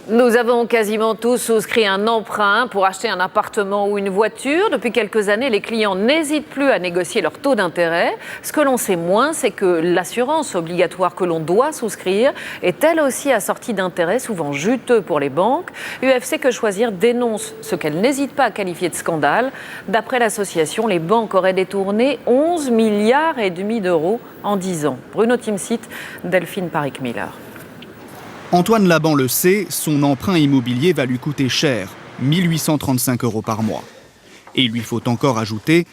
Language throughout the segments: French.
Nous avons quasiment tous souscrit un emprunt pour acheter un appartement ou une voiture. Depuis quelques années, les clients n'hésitent plus à négocier leur taux d'intérêt. Ce que l'on sait moins, c'est que l'assurance obligatoire que l'on doit souscrire est elle aussi assortie d'intérêts souvent juteux pour les banques. UFC Que Choisir dénonce ce qu'elle n'hésite pas à qualifier de scandale. D'après l'association, les banques auraient détourné 11,5 milliards d'euros en 10 ans. Bruno Timsit, Delphine Paric-Miller. Antoine Laban le sait, son emprunt immobilier va lui coûter cher, 1 835 € par mois. Et il lui faut encore ajouter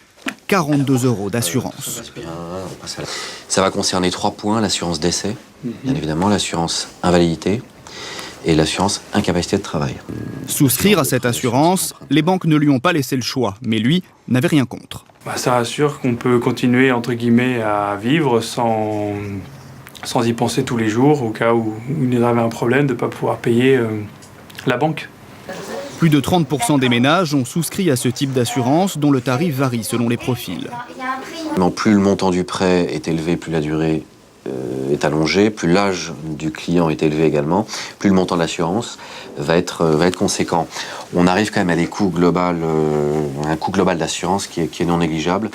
42 € d'assurance. Ça va concerner 3 points, l'assurance décès, bien évidemment, l'assurance invalidité et l'assurance incapacité de travail. Souscrire à cette assurance, les banques ne lui ont pas laissé le choix, mais lui n'avait rien contre. Ça assure qu'on peut continuer, entre guillemets, à vivre sans y penser tous les jours, au cas où il y avait un problème de ne pas pouvoir payer la banque. Plus de 30% des ménages ont souscrit à ce type d'assurance dont le tarif varie selon les profils. Plus le montant du prêt est élevé, plus la durée est allongée, plus l'âge du client est élevé également, plus le montant de l'assurance va être conséquent. On arrive quand même à des coûts un coût global d'assurance qui est non négligeable.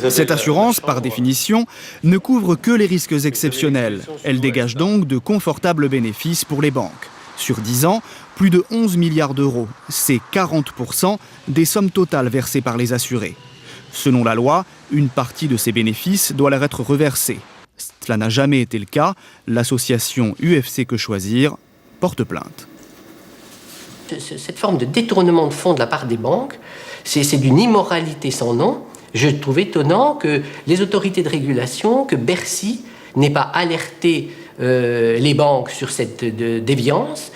Cette assurance, par définition, ne couvre que les risques exceptionnels. Elle dégage donc de confortables bénéfices pour les banques. Sur 10 ans, plus de 11 milliards d'euros. C'est 40% des sommes totales versées par les assurés. Selon la loi, une partie de ces bénéfices doit leur être reversée. Cela n'a jamais été le cas. L'association UFC Que Choisir porte plainte. Cette forme de détournement de fonds de la part des banques, c'est d'une immoralité sans nom. Je trouve étonnant que les autorités de régulation, que Bercy n'ait pas alerté les banques sur cette déviance